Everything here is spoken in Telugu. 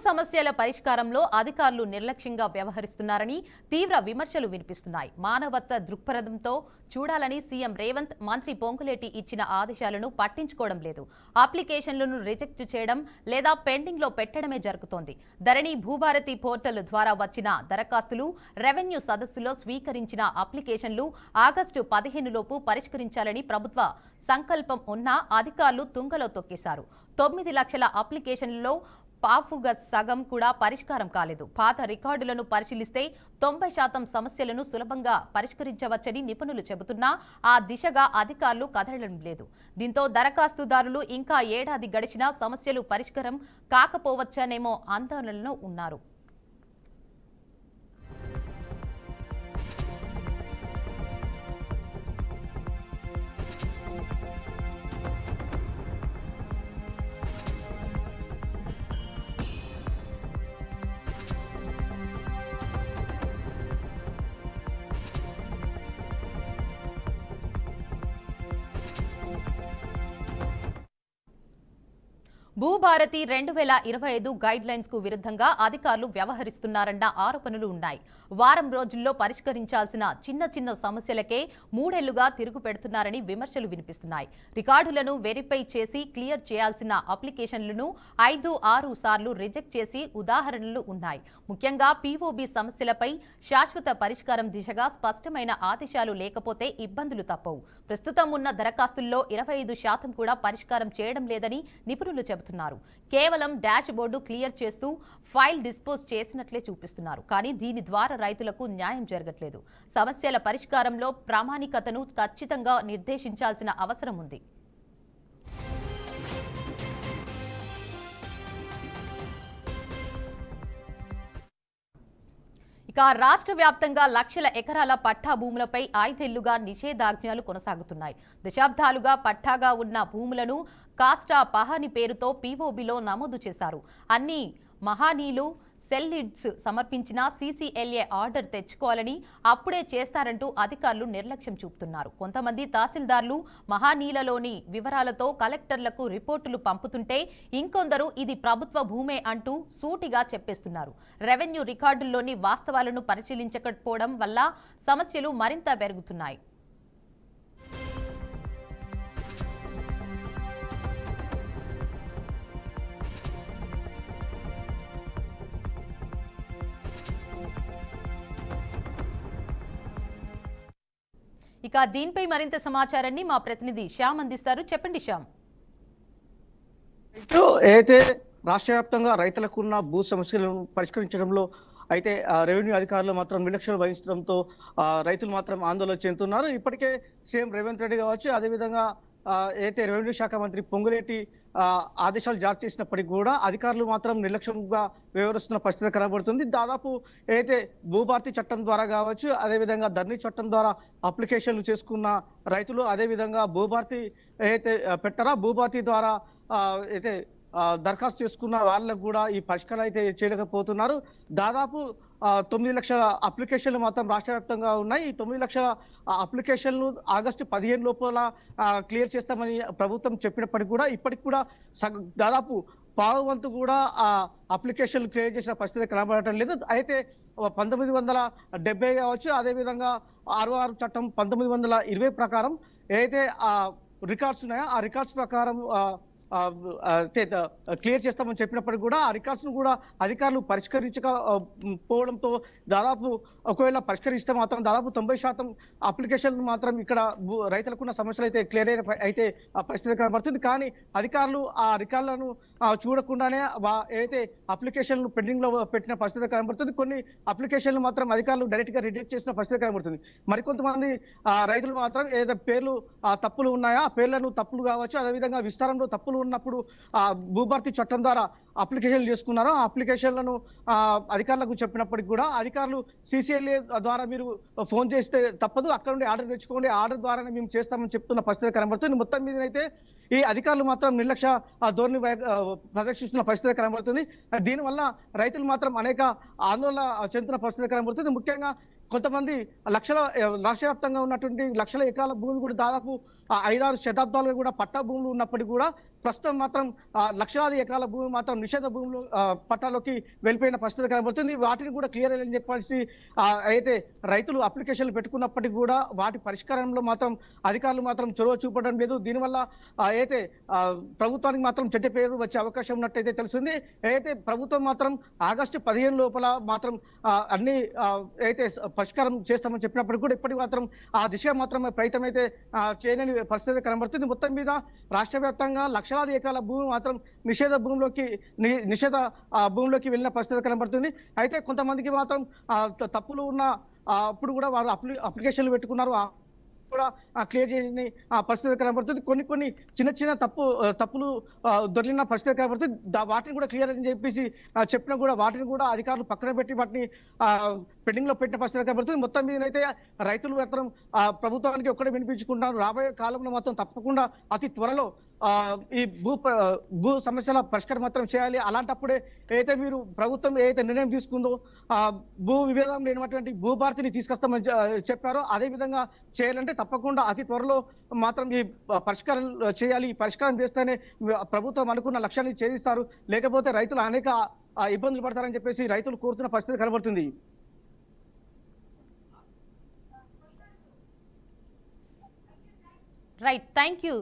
సమస్యల పరిష్కారంలో అధికారులు నిర్లక్ష్యంగా వ్యవహరిస్తున్నారని తీవ్ర విమర్శలు వినిపిస్తున్నాయి. మానవత్వ దృక్పథంతో చూడాలని సీఎం రేవంత్, మంత్రి పొంగులేటి ఇచ్చిన ఆదేశాలను పట్టించుకోవడం లేదు. అప్లికేషన్లను రిజెక్ట్ చేయడం లేదా పెండింగ్ లో పెట్టడమే జరుగుతోంది. ధరణి భూభారతి పోర్టల్ ద్వారా వచ్చిన దరఖాస్తులు, రెవెన్యూ సదస్సులో స్వీకరించిన అప్లికేషన్లు ఆగస్టు 15 లోపు పరిష్కరించాలని ప్రభుత్వ సంకల్పం ఉన్నా అధికారులు తుంగలో తొక్కేశారు. 9 లక్షల అప్లికేషన్లలో పాపుగా సగం కూడా పరిష్కారం కాలేదు. పాత రికార్డులను పరిశీలిస్తే 90% సమస్యలను సులభంగా పరిష్కరించవచ్చని నిపుణులు చెబుతున్నా ఆ దిశగా అధికారులు కదలడం లేదు. దీంతో దరఖాస్తుదారులు ఇంకా ఏడాది గడిచినా సమస్యలు పరిష్కారం కాకపోవచ్చనేమో ఆందోళనలో ఉన్నారు. భూభారతి 2025 గైడ్ లైన్స్ కు విరుద్ధంగా అధికారులు వ్యవహరిస్తున్నారన్న ఆరోపణలు ఉన్నాయి. వారం రోజుల్లో పరిష్కరించాల్సిన చిన్న సమస్యలకే 3 ఏళ్లుగా తిరుగు పెడుతున్నారని విమర్శలు వినిపిస్తున్నాయి. రికార్డులను వెరిఫై చేసి క్లియర్ చేయాల్సిన అప్లికేషన్లను 5-6 సార్లు రిజెక్ట్ చేసి ఉదాహరణలు ఉన్నాయి. ముఖ్యంగా పీఓబీ సమస్యలపై శాశ్వత పరిష్కారం దిశగా స్పష్టమైన ఆదేశాలు లేకపోతే ఇబ్బందులు తప్పవు. ప్రస్తుతం ఉన్న దరఖాస్తుల్లో 25% కూడా పరిష్కారం చేయడం లేదని నిపుణులు చెబుతున్నారు. కేవలం డాష్ బోర్డు క్లియర్ చేస్తూ ఫైల్ డిస్పోజ్ చేసినట్లే చూపిస్తున్నారు. కానీ దీని ద్వారా రైతులకు న్యాయం జరగట్లేదు. సమస్యల పరిష్కారంలో ప్రామాణికతను ఖచ్చితంగా నిర్దేశించాల్సిన అవసరం ఉంది. ఇక రాష్ట్ర వ్యాప్తంగా లక్షల ఎకరాల పట్టా భూములపై 5 ఏళ్లుగా నిషేధాజ్ఞలు కొనసాగుతున్నాయి. దశాబ్దాలుగా పట్టాగా ఉన్న భూములను కాస్టా పహాని పేరుతో పీఓబీలో నమోదు చేశారు. అన్ని మహానీయులు సెల్ లీడ్స్ సమర్పించిన సీసీఎల్ఏ ఆర్డర్ తెచ్చుకోవాలని, అప్పుడే చేస్తారంటూ అధికారులు నిర్లక్ష్యం చూపుతున్నారు. కొంతమంది తహసీల్దార్లు మహానీయులలోని వివరాలతో కలెక్టర్లకు రిపోర్టులు పంపుతుంటే ఇంకొందరు ఇది ప్రభుత్వ భూమే అంటూ సూటిగా చెప్పేస్తున్నారు. రెవెన్యూ రికార్డుల్లోని వాస్తవాలను పరిశీలించకపోవడం వల్ల సమస్యలు మరింత పెరుగుతున్నాయి. ఇక దీనిపై మరింత సమాచారాన్ని మా ప్రతినిధి శ్యామ్ అందిస్తారు. చెప్పండి శ్యామ్. అయితే రాష్ట్ర వ్యాప్తంగా రైతులకు ఉన్న భూ సమస్యలను పరిష్కరించడంలో అయితే రెవెన్యూ అధికారులు మాత్రం నిర్లక్ష్యం వహించడంతో రైతులు మాత్రం ఆందోళన చెందుతున్నారు. ఇప్పటికే సీఎం రేవంత్ రెడ్డి కావచ్చు, అదేవిధంగా అయితే రెవెన్యూ శాఖ మంత్రి పొంగులేటి ఆదేశాలు జారీ చేసినప్పటికీ కూడా అధికారులు మాత్రం నిర్లక్ష్యంగా వ్యవహరిస్తున్న పరిస్థితి కనబడుతుంది. దాదాపు అయితే భూభారతి చట్టం ద్వారా కావచ్చు, అదేవిధంగా ధరణి చట్టం ద్వారా అప్లికేషన్లు చేసుకున్న రైతులు, అదేవిధంగా భూభారతి అయితే పెట్టారా భూభారతి ద్వారా అయితే దరఖాస్తు చేసుకున్న వాళ్ళకు కూడా ఈ పరిష్కారం అయితే చేయలేకపోతున్నారు. దాదాపు 9 లక్షల అప్లికేషన్లు మాత్రం రాష్ట్ర వ్యాప్తంగా ఉన్నాయి. ఈ 9 లక్షల అప్లికేషన్లు ఆగస్టు 15 లోపల క్లియర్ చేస్తామని ప్రభుత్వం చెప్పినప్పటికీ కూడా ఇప్పటికి కూడా దాదాపు పావు వంతు కూడా ఆ అప్లికేషన్లు క్లియర్ చేసిన పరిస్థితి కనబడటం లేదు. అయితే 1970 కావచ్చు, అదేవిధంగా 66 చట్టం 1920 ప్రకారం ఏదైతే రికార్డ్స్ ఉన్నాయో ఆ రికార్డ్స్ ప్రకారం క్లియర్ చేస్తామని చెప్పినప్పటికీ కూడా ఆ రికార్డ్స్ ను కూడా అధికారులు పరిష్కరించకపోవడంతో దాదాపు ఒకవేళ పరిష్కరిస్తే మాత్రం దాదాపు 90% అప్లికేషన్లు మాత్రం ఇక్కడ రైతులకున్న సమస్యలు అయితే క్లియర్ అయితే పరిస్థితి కనబడుతుంది. కానీ అధికారులు ఆ రికార్డులను చూడకుండానే ఏదైతే అప్లికేషన్లు పెండింగ్ లో పెట్టిన పరిస్థితి కనబడుతుంది. కొన్ని అప్లికేషన్లు మాత్రం అధికారులు డైరెక్ట్ గా రిజెక్ట్ చేసిన పరిస్థితి కనబడుతుంది. మరికొంతమంది రైతులు మాత్రం ఏదైతే పేర్లు తప్పులు ఉన్నాయో ఆ పేర్లను తప్పులు కావచ్చు, అదేవిధంగా విస్తారంలో తప్పులు ఉన్నప్పుడు భూభారతి చట్టం ద్వారా అప్లికేషన్లు చేసుకున్నారో ఆ అప్లికేషన్లను అధికారులకు చెప్పినప్పటికీ కూడా అధికారులు సీసీఎల్ఏ ద్వారా మీరు ఫోన్ చేస్తే తప్పదు, అక్కడ నుండి ఆర్డర్ తెచ్చుకోండి, ఆర్డర్ ద్వారానే మేము చేస్తామని చెప్తున్న పరిస్థితి కనబడుతుంది. మొత్తం మీద అయితే ఈ అధికారులు మాత్రం నిర్లక్ష్య ధోరణి ప్రదర్శిస్తున్న పరిస్థితి కనబడుతుంది. దీనివల్ల రైతులు మాత్రం అనేక ఆందోళన చెందుతున్న పరిస్థితి కనబడుతుంది. ముఖ్యంగా కొంతమంది రాష్ట్ర వ్యాప్తంగా ఉన్నటువంటి లక్షల ఎకరాల భూమి కూడా దాదాపు 5-6 శతాబ్దాలుగా కూడా పట్టా భూములు ఉన్నప్పటికీ కూడా ప్రస్తుతం మాత్రం లక్షలాది ఎకరాల భూమి మాత్రం నిషేధ భూములు పట్టాలోకి వెళ్ళిపోయిన పరిస్థితి కనబడుతుంది. వాటిని కూడా క్లియర్ అని చెప్పాల్సి అయితే రైతులు అప్లికేషన్లు పెట్టుకున్నప్పటికీ కూడా వాటి పరిష్కారంలో మాత్రం అధికారులు మాత్రం చొరవ చూపడం లేదు. దీనివల్ల అయితే ప్రభుత్వానికి మాత్రం చెడ్డ పేరు వచ్చే అవకాశం ఉన్నట్టయితే తెలుస్తుంది. అయితే ప్రభుత్వం మాత్రం ఆగస్టు 15 లోపల మాత్రం అన్ని అయితే పరిష్కారం చేస్తామని చెప్పినప్పటికీ కూడా ఇప్పటికి మాత్రం ఆ దిశ మాత్రం ప్రయత్నం అయితే చేయలేని పరిస్థితి కనబడుతుంది. మొత్తం మీద రాష్ట్ర వ్యాప్తంగా లక్షలాది ఎకరాల భూమి మాత్రం నిషేధ భూమిలోకి వెళ్ళిన పరిస్థితి కనబడుతుంది. అయితే కొంతమందికి మాత్రం తప్పులు ఉన్న అప్పుడు కూడా వారు అప్లికేషన్లు పెట్టుకున్నారు, కూడా క్లియర్ చేయని పరిస్థితి కనబడుతుంది. కొన్ని చిన్న తప్పులు దొరికిన పరిస్థితి కనబడుతుంది. వాటిని కూడా క్లియర్ అని చెప్పేసి చెప్పినా కూడా వాటిని కూడా అధికారులు పక్కన పెట్టి వాటిని పెండింగ్ లో పెట్టిన పరిస్థితి కనబడుతుంది. మొత్తం మీద అయితే రైతులు మాత్రం ప్రభుత్వానికి ఒక్కడే వినిపించుకుంటున్నారు. రాబోయే కాలంలో మాత్రం తప్పకుండా అతి త్వరలో ఈ భూ సమస్యల పరిష్కారం మాత్రం చేయాలి. అలాంటప్పుడే ఏదైతే మీరు ప్రభుత్వం ఏదైతే నిర్ణయం తీసుకుందో భూ విభేదం లేనటువంటి భూభారతిని తీసుకొస్తామని చెప్పారో అదే విధంగా చేయాలంటే తప్పకుండా అతి త్వరలో మాత్రం ఈ పరిష్కారం చేయాలి. ఈ పరిష్కారం చేస్తేనే ప్రభుత్వం అనుకున్న లక్ష్యాన్ని ఛేదిస్తారు, లేకపోతే రైతులు అనేక ఇబ్బందులు పడతారని చెప్పేసి రైతులు కోరుతున్న పరిస్థితి కనబడుతుంది. Right, thank you.